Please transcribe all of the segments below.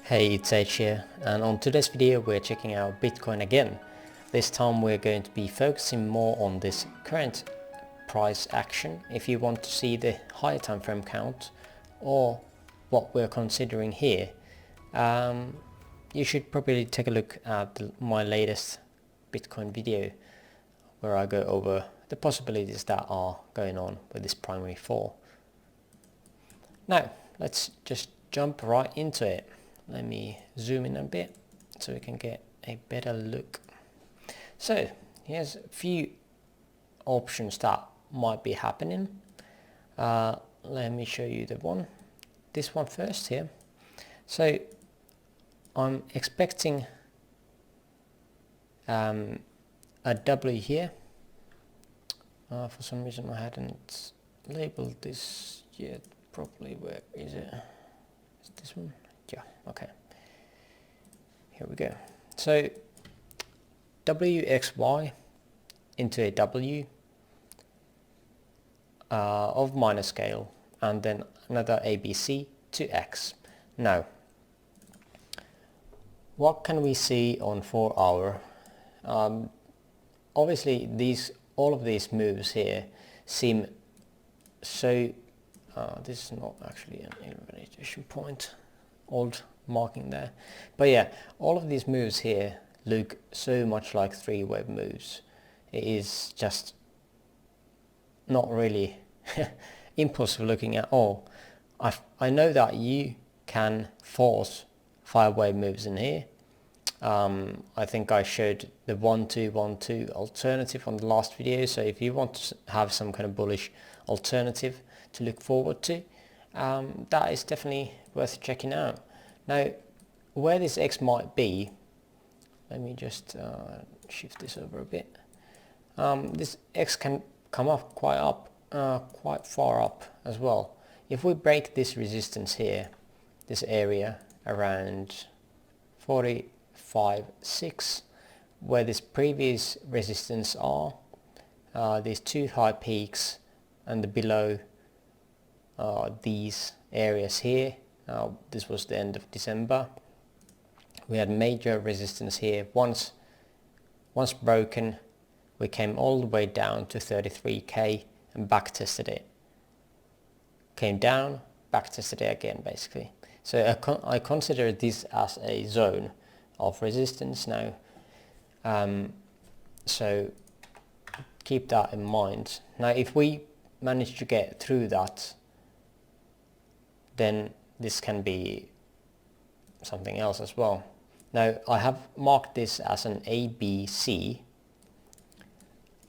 Hey, it's H here, and on today's video we're checking out Bitcoin again. This time we're going to be focusing more on this current price action. If you want to see the higher time frame count or what we're considering here, you should probably take a look at my latest Bitcoin video where I go over the possibilities that are going on with this primary fall. Now let's just jump right into it. Let me zoom in a bit so we can get a better look. So here's a few options that might be happening. Let me show you this one first here. So I'm expecting a W here. For some reason I hadn't labeled this yet properly. Where is it? Is this one? Yeah, okay. Here we go. So WXY into a W of minor scale, and then another ABC to X. Now, what can we see on 4 hour? Obviously all of these moves here seem so this is not actually an invalidation point, old marking there, but yeah, all of these moves here look so much like three-wave moves. It is just not really impulsive looking at all. I know that you can force 5-wave moves in here. I think I showed the 1-2-1-2 alternative on the last video, so if you want to have some kind of bullish alternative to look forward to, that is definitely worth checking out. Now, where this X might be, let me just shift this over a bit. This X can come up quite far up as well. If we break this resistance here, this area around 45.6, where this previous resistance are, these two high peaks and the below these areas here. This was the end of December. We had major resistance here. Once broken, we came all the way down to 33k and back tested it. Came down, back tested it again, basically. So I consider this as a zone of resistance now. So keep that in mind. Now, if we manage to get through that, then this can be something else as well. Now, I have marked this as an ABC,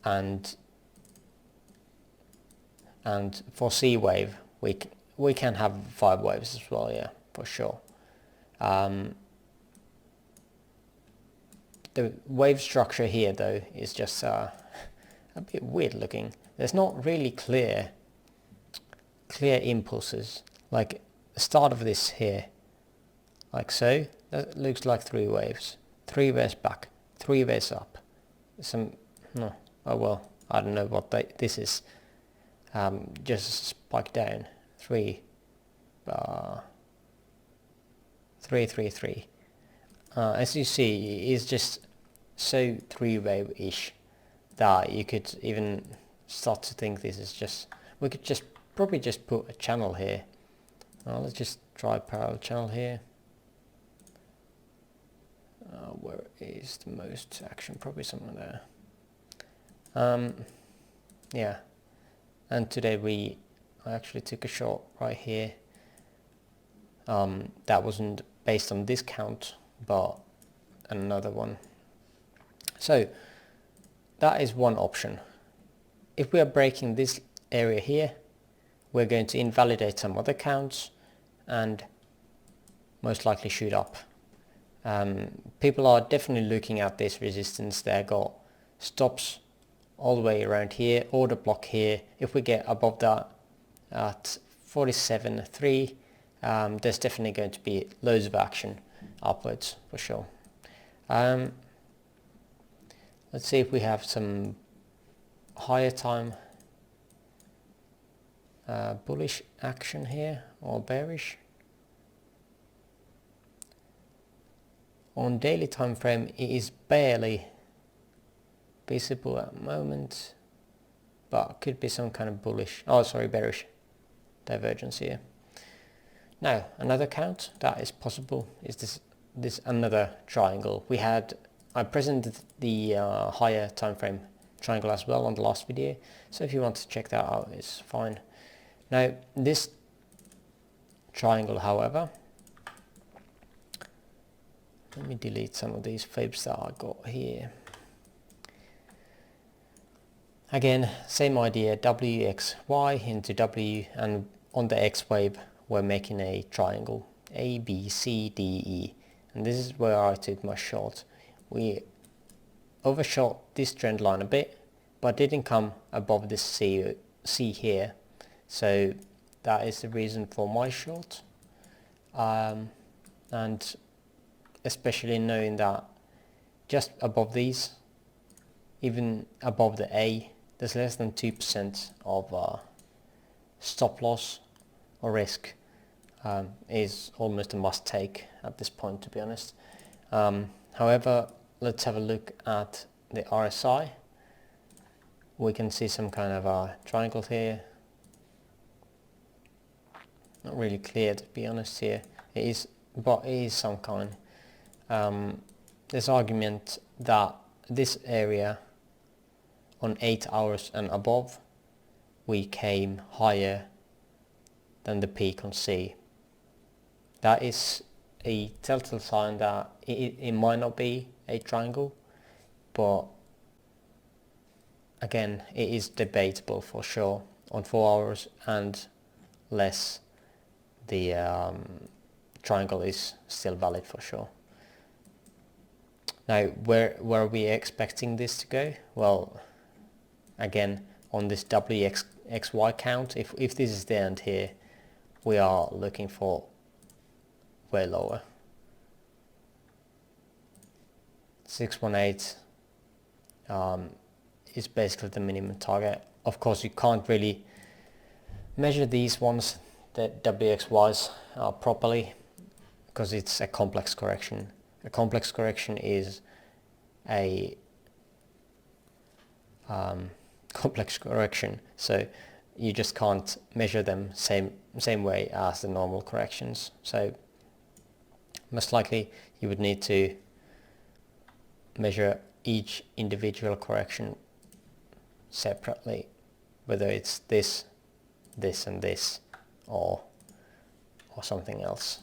and for C wave we can have 5 waves as well, yeah, for sure. The wave structure here though is just a bit weird looking. There's not really clear impulses, like the start of this here, like so. That looks like 3 waves, 3 waves back, 3 waves up. Oh well, I don't know what this is. Just spike down, 3, 3, 3, 3. As you see, it's just so 3-wave-ish that you could even start to think this is just, we could just probably just put a channel here. Let's just try parallel channel here. Where is the most action? Probably somewhere there. Yeah, and today I actually took a short right here. That wasn't based on this count, but another one. So that is one option. If we are breaking this area here, we're going to invalidate some other counts and most likely shoot up. People are definitely looking at this resistance. They got stops all the way around here, order block here. If we get above that at 47.3, there's definitely going to be loads of action upwards for sure. Let's see if we have some higher time bullish action here or bearish. On daily time frame it is barely visible at the moment, but could be some kind of bearish divergence here. Now another count that is possible is this another triangle. I presented the higher time frame triangle as well on the last video, so if you want to check that out, it's fine. Now this triangle, however, let me delete some of these fibs that I got here. Again, same idea, W, X, Y into W, and on the X wave we're making a triangle, A, B, C, D, E, and this is where I took my short. We overshot this trend line a bit, but didn't come above this C here, so that is the reason for my short. And especially knowing that just above these, even above the A, there's less than 2% of stop loss or risk, is almost a must take at this point, to be honest. However, let's have a look at the RSI. We can see some kind of triangles here. Not really clear, to be honest here. It is, but it is some kind. There's argument that this area on 8 hours and above, we came higher than the peak on C. That is a telltale sign that it might not be a triangle, but again, it is debatable for sure. On 4 hours and less, the triangle is still valid for sure. Now, where are we expecting this to go? Well, again, on this WXY count, if this is the end here, we are looking for way lower. 618 is basically the minimum target. Of course, you can't really measure these ones, the WXYs, properly, because it's a complex correction. A complex correction is a complex correction, so you just can't measure them same way as the normal corrections. So most likely you would need to measure each individual correction separately, whether it's this and this, or something else.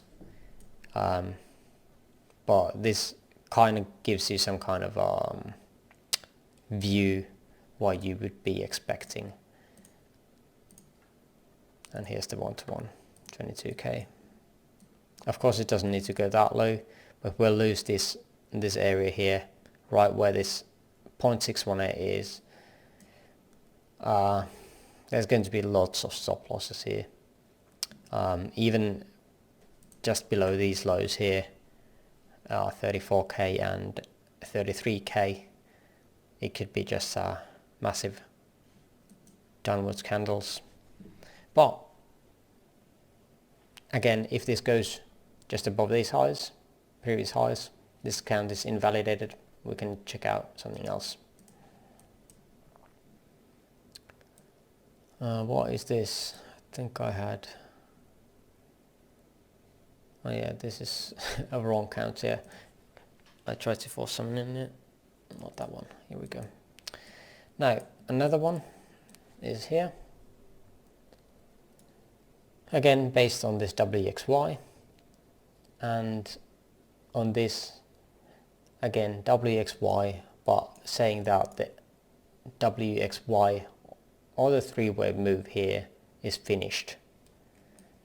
But this kind of gives you some kind of view what you would be expecting. And here's the 1-to-1, 22k. Of course it doesn't need to go that low, but we'll lose this area here, right where this 0.618 is. There's going to be lots of stop losses here. Even just below these lows here, 34k and 33k, it could be just massive downwards candles. But again, if this goes just above these highs, previous highs, this count is invalidated. We can check out something else. What is this? I think I had... Oh yeah, this is a wrong count here. I tried to force something in it. Not that one. Here we go. Now, another one is here. Again, based on this WXY. And on this, again, WXY, but saying that the WXY or the three-wave move here is finished.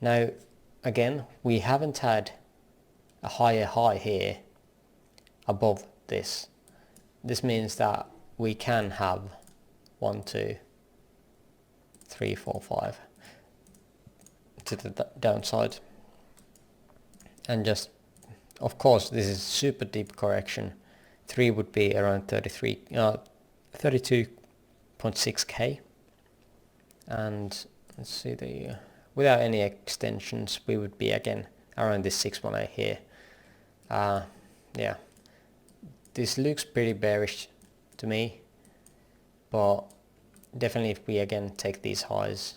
Now, again, we haven't had a higher high here above this. This means that we can have 1, 2, 3, 4, 5 to the downside. And just, of course, this is super deep correction. 3 would be around 32.6k. And let's see, without any extensions, we would be again around this 618 here. yeah, this looks pretty bearish to me, but definitely if we again take these highs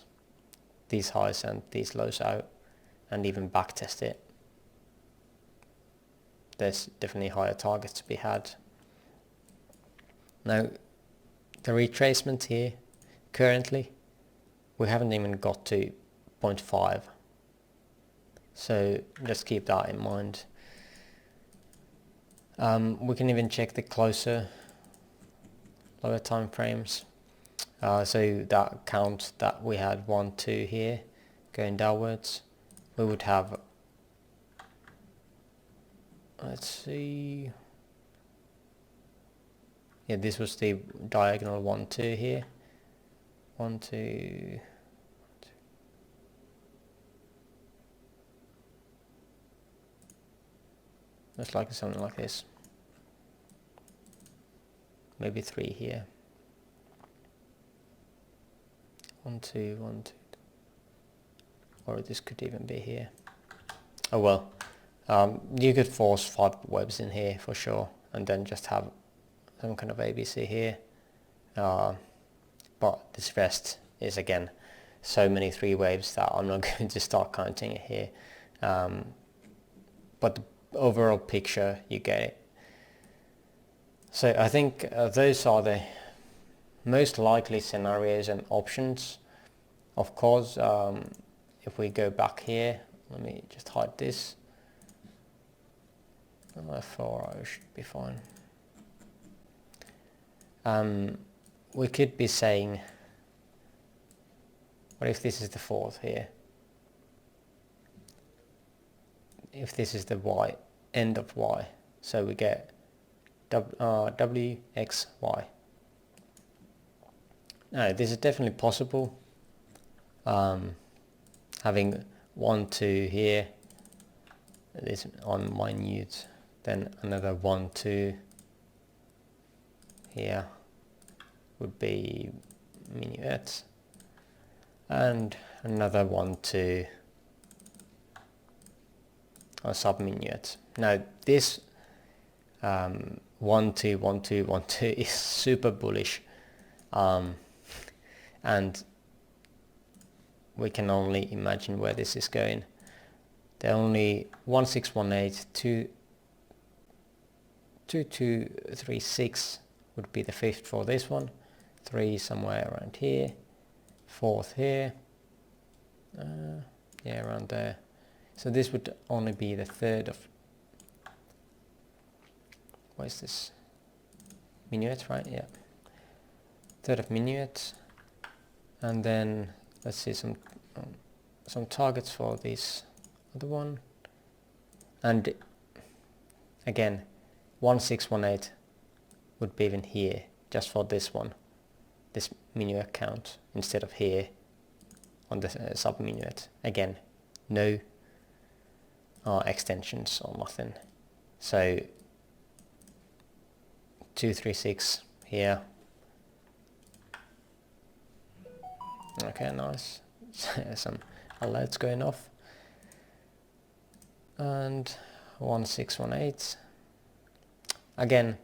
and these lows out and even back test it, there's definitely higher targets to be had. Now the retracement here, currently we haven't even got to 0.5, so just keep that in mind. We can even check the lower time frames. So that count that we had 1, 2 here going downwards, we would have, let's see, yeah, this was the diagonal 1, 2 here, 1, 2, looks like something like this, maybe 3 here, 1, 2, 1, 2, or this could even be here. Oh well, you could force 5 webs in here for sure, and then just have some kind of ABC here, but this rest is again so many 3 waves that I'm not going to start counting it here, but the overall picture, you get it. So I think those are the most likely scenarios and options. Of course, if we go back here, let me just hide this. F4 should be fine. We could be saying, what if this is the 4th here? If this is the Y, end of Y, so we get W, X, Y. Now this is definitely possible. Having 1, 2 here, this on minute, then another 1, 2 here would be minuet, and another 1, 2 or sub minuet. Now this 1, 2, 1, 2, 1, 2 is super bullish, and we can only imagine where this is going. The only 1618, 2236 would be the 5th for this one, 3 somewhere around here, 4th here, yeah, around there. So this would only be the 3rd of, what is this, minuet, right? Yeah, 3rd of minuet, and then let's see some targets for this other one, and again 1618 would be even here just for this one, this minuet count, instead of here on the sub minuet. Again, no extensions or nothing, so 236 here. Okay, nice. Some alerts going off, and 1618. Again,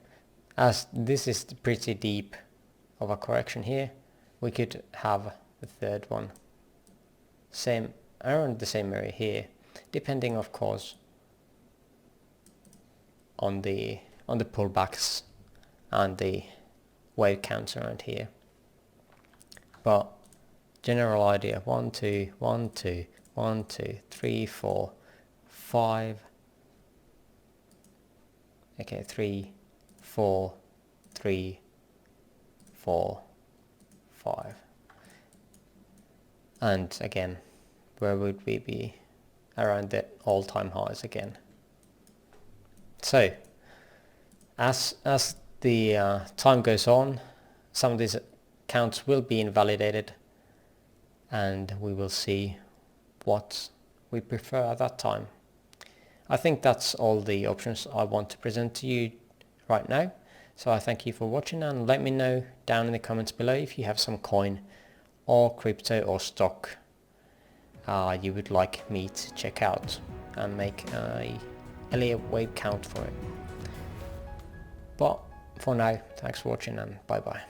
as this is pretty deep of a correction here, we could have the 3rd one same around the same area here, depending of course on the pullbacks and the wave counts around here. But general idea, 1, 2, 1, 2, 1, 2, 3, 4, 5. Okay, 3, 4, 3, 4, 5. And again, where would we be? Around the all-time highs again. So, as the time goes on, some of these counts will be invalidated, and we will see what we prefer at that time. I think that's all the options I want to present to you right now. So I thank you for watching, and let me know down in the comments below if you have some coin or crypto or stock you would like me to check out and make a Elliott Wave count for it. But for now, thanks for watching and bye bye.